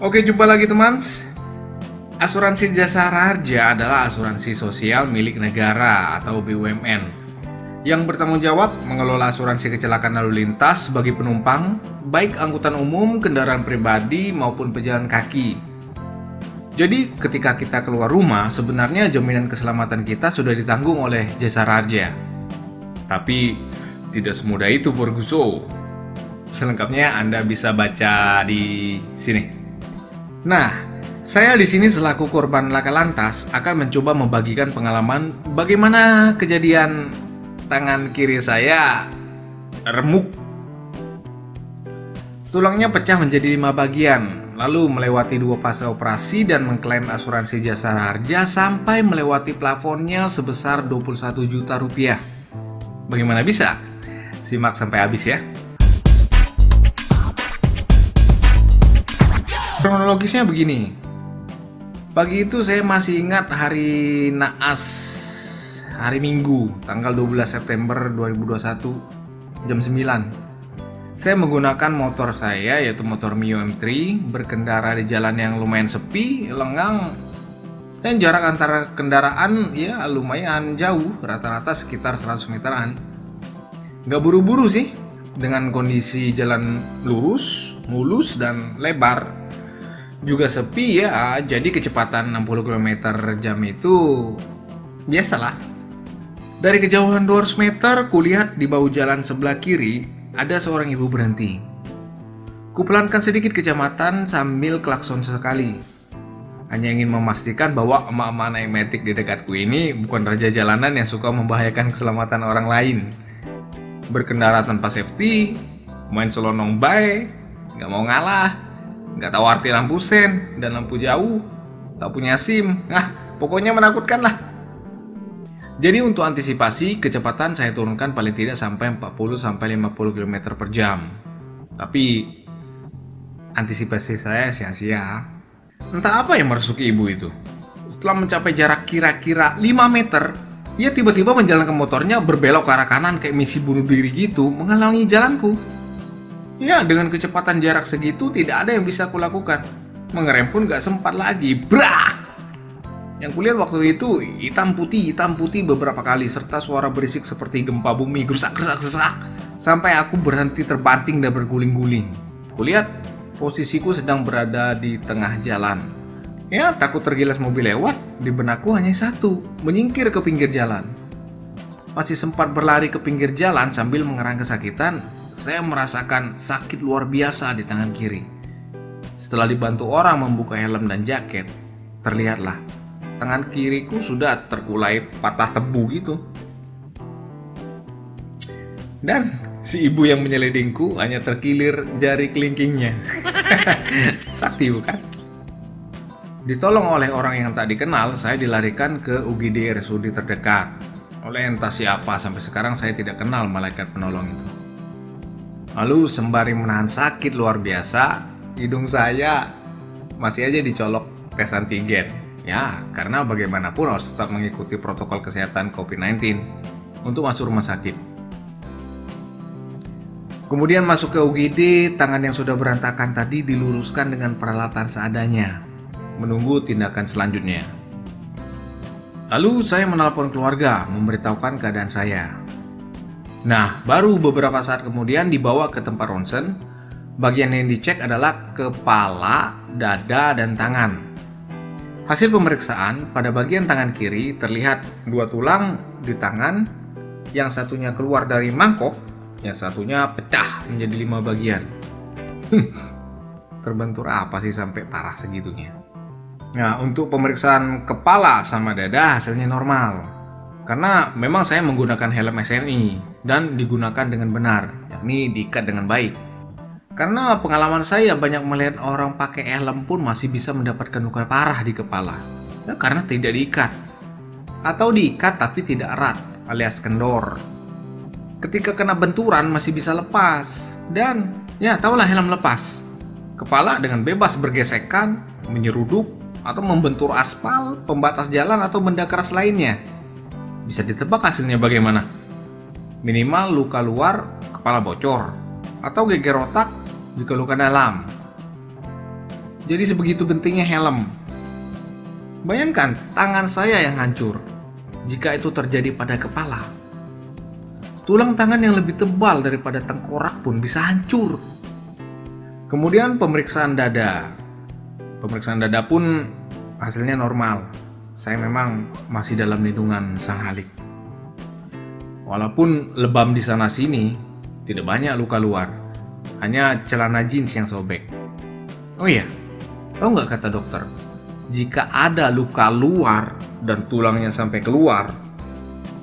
Oke, jumpa lagi teman. Asuransi Jasara Harja adalah asuransi sosial milik negara atau BUMN yang bertanggung jawab mengelola asuransi kecelakaan lalu lintas bagi penumpang, baik angkutan umum, kendaraan pribadi maupun pejalan kaki. Jadi ketika kita keluar rumah, sebenarnya jaminan keselamatan kita sudah ditanggung oleh Jasara Harja. Tapi tidak semudah itu, Borguso. Selengkapnya Anda bisa baca di sini. Nah, saya di sini selaku korban laka lantas akan mencoba membagikan pengalaman bagaimana kejadian tangan kiri saya remuk. Tulangnya pecah menjadi 5 bagian, lalu melewati 2 fase operasi dan mengklaim asuransi Jasara Harja sampai melewati plafonnya sebesar 21 juta rupiah. Bagaimana bisa? Simak sampai habis ya. Kronologisnya begini. Pagi itu saya masih ingat hari naas, hari Minggu, tanggal 12 September 2021, jam 9. Saya menggunakan motor saya, yaitu motor Mio M3, berkendara di jalan yang lumayan sepi, lengang, dan jarak antara kendaraan ya lumayan jauh, rata-rata sekitar 100 meteran. Gak buru-buru sih, dengan kondisi jalan lurus, mulus, dan lebar. Juga sepi ya, jadi kecepatan 60 km/jam itu biasalah. Dari kejauhan 200 meter, kulihat di bahu jalan sebelah kiri ada seorang ibu berhenti. Kupelankan sedikit kecepatan sambil klakson sekali. Hanya ingin memastikan bahwa emak-emak naik matic di dekatku ini bukan raja jalanan yang suka membahayakan keselamatan orang lain. Berkendara tanpa safety, main selonong bae, gak mau ngalah. Nggak tahu arti lampu sen dan lampu jauh, tak punya SIM. Nah, pokoknya menakutkan lah. Jadi untuk antisipasi, kecepatan saya turunkan paling tidak sampai 40-50 km/jam. Tapi antisipasi saya sia-sia. Entah apa yang merasuki ibu itu. Setelah mencapai jarak kira-kira 5 meter, ia tiba-tiba menjalankan motornya berbelok ke arah kanan kayak misi bunuh diri gitu, menghalangi jalanku. Ya, dengan kecepatan jarak segitu tidak ada yang bisa kulakukan. Mengerem pun gak sempat lagi. Brah! Yang kulihat waktu itu hitam putih beberapa kali serta suara berisik seperti gempa bumi gerusak. Sampai aku berhenti terbanting dan berguling-guling. Kulihat posisiku sedang berada di tengah jalan. Ya, takut tergilas mobil lewat, di benakku hanya satu, menyingkir ke pinggir jalan. Masih sempat berlari ke pinggir jalan sambil mengerang kesakitan. Saya merasakan sakit luar biasa di tangan kiri. Setelah dibantu orang membuka helm dan jaket, terlihatlah tangan kiriku sudah terkulai patah tebu gitu. Dan si ibu yang menyelidingku hanya terkilir jari kelingkingnya. Sakti bukan? Ditolong oleh orang yang tak dikenal, saya dilarikan ke UGD RSUD terdekat. Oleh entah siapa, sampai sekarang saya tidak kenal malaikat penolong itu. Lalu sembari menahan sakit luar biasa, hidung saya masih aja dicolok tes antigen. Ya, karena bagaimanapun harus tetap mengikuti protokol kesehatan COVID-19 untuk masuk rumah sakit. Kemudian masuk ke UGD, tangan yang sudah berantakan tadi diluruskan dengan peralatan seadanya, menunggu tindakan selanjutnya. Lalu saya menelpon keluarga, memberitahukan keadaan saya. Nah, baru beberapa saat kemudian dibawa ke tempat ronsen. Bagian yang dicek adalah kepala, dada, dan tangan. Hasil pemeriksaan, pada bagian tangan kiri terlihat 2 tulang di tangan, yang satunya keluar dari mangkok, yang satunya pecah menjadi 5 bagian. Terbentur apa sih sampai parah segitunya? Nah, untuk pemeriksaan kepala sama dada hasilnya normal. Karena memang saya menggunakan helm SNI dan digunakan dengan benar, yakni diikat dengan baik. Karena pengalaman saya banyak melihat orang pakai helm pun masih bisa mendapatkan luka parah di kepala. Ya, karena tidak diikat. Atau diikat tapi tidak erat, alias kendor. Ketika kena benturan masih bisa lepas. Dan ya tahulah helm lepas. Kepala dengan bebas bergesekan, menyeruduk, atau membentur aspal, pembatas jalan atau benda keras lainnya. Bisa ditebak hasilnya bagaimana? Minimal luka luar, kepala bocor, atau geger otak jika luka dalam. Jadi sebegitu pentingnya helm. Bayangkan tangan saya yang hancur jika itu terjadi pada kepala. Tulang tangan yang lebih tebal daripada tengkorak pun bisa hancur. Kemudian pemeriksaan dada. Pemeriksaan dada pun hasilnya normal. Saya memang masih dalam lindungan Sang Halik. Walaupun lebam di sana sini, tidak banyak luka luar. Hanya celana jeans yang sobek. Oh iya, tahu nggak kata dokter? Jika ada luka luar dan tulangnya sampai keluar,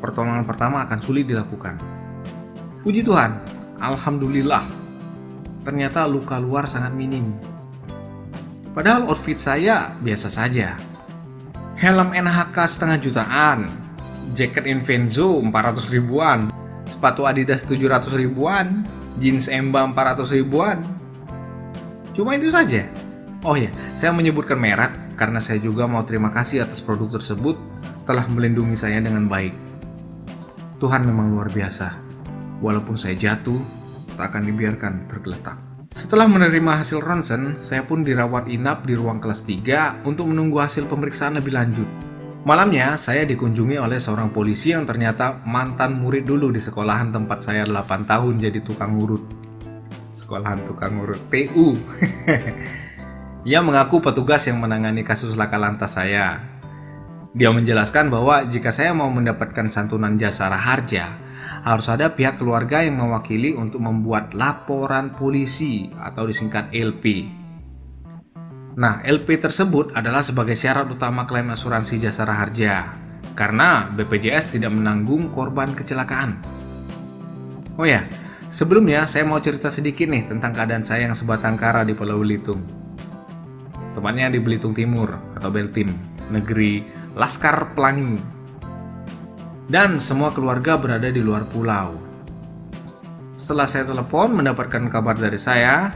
pertolongan pertama akan sulit dilakukan. Puji Tuhan, alhamdulillah. Ternyata luka luar sangat minim. Padahal outfit saya biasa saja. Helm NHK setengah jutaan, jaket Invenzo 400 ribuan, sepatu Adidas 700 ribuan, jeans Emba 400 ribuan. Cuma itu saja. Oh ya, saya menyebutkan merek karena saya juga mau terima kasih atas produk tersebut telah melindungi saya dengan baik. Tuhan memang luar biasa. Walaupun saya jatuh, tak akan dibiarkan tergeletak. Setelah menerima hasil ronsen, saya pun dirawat inap di ruang kelas 3 untuk menunggu hasil pemeriksaan lebih lanjut. Malamnya, saya dikunjungi oleh seorang polisi yang ternyata mantan murid dulu di sekolahan tempat saya 8 tahun jadi tukang urut. Sekolahan tukang urut, TU. Ia mengaku petugas yang menangani kasus laka lantas saya. Dia menjelaskan bahwa jika saya mau mendapatkan santunan jasara harja, harus ada pihak keluarga yang mewakili untuk membuat laporan polisi atau disingkat LP. Nah, LP tersebut adalah sebagai syarat utama klaim asuransi jasara harja karena BPJS tidak menanggung korban kecelakaan. Oh ya, sebelumnya saya mau cerita sedikit nih tentang keadaan saya yang sebatang kara di Pulau Belitung. Tepatnya di Belitung Timur atau Beltim, negeri Laskar Pelangi. Dan semua keluarga berada di luar pulau. Setelah saya telepon mendapatkan kabar dari saya,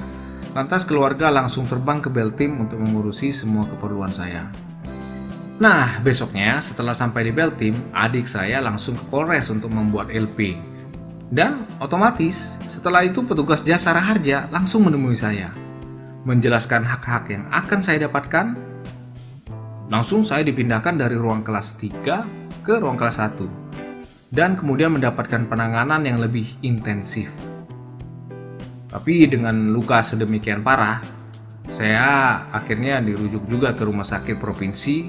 lantas keluarga langsung terbang ke Beltim untuk mengurusi semua keperluan saya. Nah, besoknya setelah sampai di Beltim, adik saya langsung ke Polres untuk membuat LP. Dan otomatis setelah itu petugas jasara harja langsung menemui saya, menjelaskan hak-hak yang akan saya dapatkan. Langsung saya dipindahkan dari ruang kelas 3 ke ruang kelas 1. Dan kemudian mendapatkan penanganan yang lebih intensif. Tapi dengan luka sedemikian parah, saya akhirnya dirujuk juga ke rumah sakit provinsi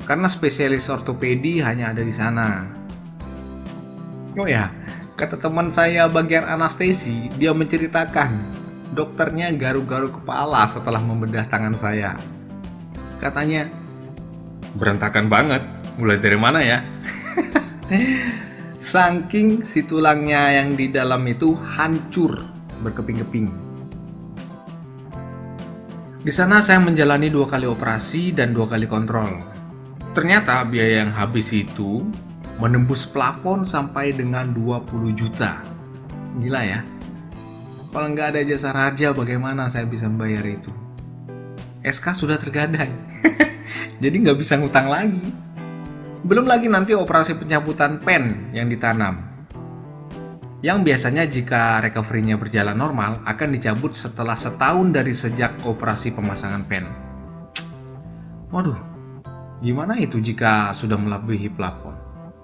karena spesialis ortopedi hanya ada di sana. Oh ya, kata teman saya bagian anestesi, dia menceritakan dokternya garuk-garuk kepala setelah membedah tangan saya. Katanya, berantakan banget, mulai dari mana ya? Saking si tulangnya yang di dalam itu hancur berkeping-keping. Di sana saya menjalani 2 kali operasi dan 2 kali kontrol. Ternyata biaya yang habis itu menembus plafon sampai dengan 20 juta. Gila ya. Kalau nggak ada jasara harja bagaimana saya bisa membayar itu? SK sudah tergadai. Jadi nggak bisa ngutang lagi. Belum lagi nanti operasi pencabutan pen yang ditanam. Yang biasanya jika recovery-nya berjalan normal akan dicabut setelah setahun dari sejak operasi pemasangan pen. Waduh, gimana itu jika sudah melebihi plafon?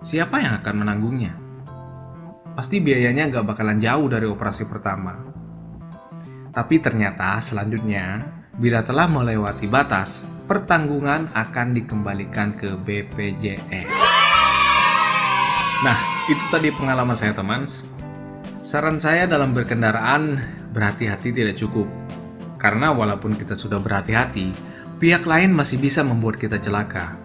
Siapa yang akan menanggungnya? Pasti biayanya nggak bakalan jauh dari operasi pertama. Tapi ternyata selanjutnya, bila telah melewati batas, pertanggungan akan dikembalikan ke BPJS. Nah, itu tadi pengalaman saya teman. Saran saya dalam berkendaraan, berhati-hati tidak cukup. Karena walaupun kita sudah berhati-hati, pihak lain masih bisa membuat kita celaka.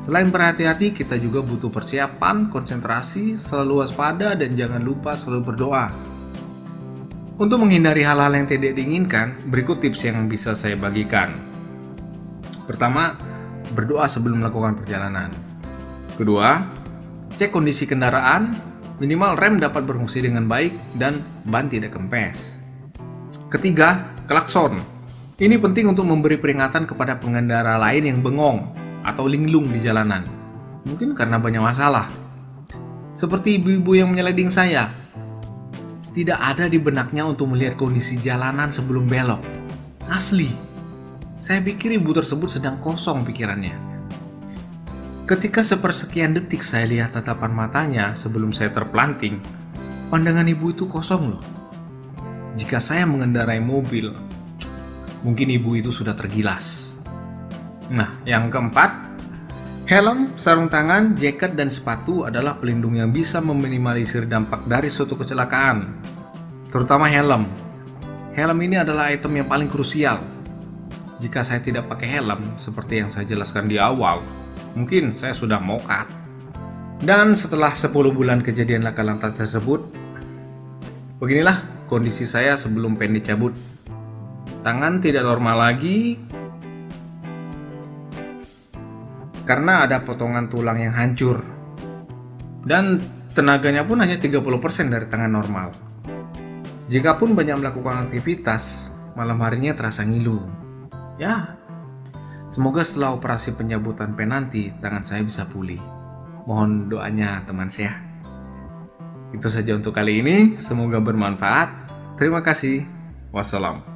Selain berhati-hati, kita juga butuh persiapan, konsentrasi, selalu waspada, dan jangan lupa selalu berdoa. Untuk menghindari hal-hal yang tidak diinginkan, berikut tips yang bisa saya bagikan. Pertama, berdoa sebelum melakukan perjalanan. Kedua, cek kondisi kendaraan, minimal rem dapat berfungsi dengan baik dan ban tidak kempes. Ketiga, klakson. Ini penting untuk memberi peringatan kepada pengendara lain yang bengong atau linglung di jalanan. Mungkin karena banyak masalah. Seperti ibu-ibu yang menyeleding saya. Tidak ada di benaknya untuk melihat kondisi jalanan sebelum belok. Asli. Saya pikir ibu tersebut sedang kosong pikirannya. Ketika sepersekian detik saya lihat tatapan matanya sebelum saya terpelanting, pandangan ibu itu kosong loh. Jika saya mengendarai mobil, mungkin ibu itu sudah tergilas. Nah, yang keempat, helm, sarung tangan, jaket, dan sepatu adalah pelindung yang bisa meminimalisir dampak dari suatu kecelakaan, terutama helm. Helm ini adalah item yang paling krusial. Jika saya tidak pakai helm, seperti yang saya jelaskan di awal, mungkin saya sudah mokat. Dan setelah 10 bulan kejadian laka lantas tersebut, beginilah kondisi saya sebelum pen dicabut. Tangan tidak normal lagi, karena ada potongan tulang yang hancur. Dan tenaganya pun hanya 30% dari tangan normal. Jikapun banyak melakukan aktivitas, malam harinya terasa ngilu. Ya, semoga setelah operasi pencabutan pen nanti, tangan saya bisa pulih. Mohon doanya teman saya. Itu saja untuk kali ini, semoga bermanfaat. Terima kasih. Wassalam.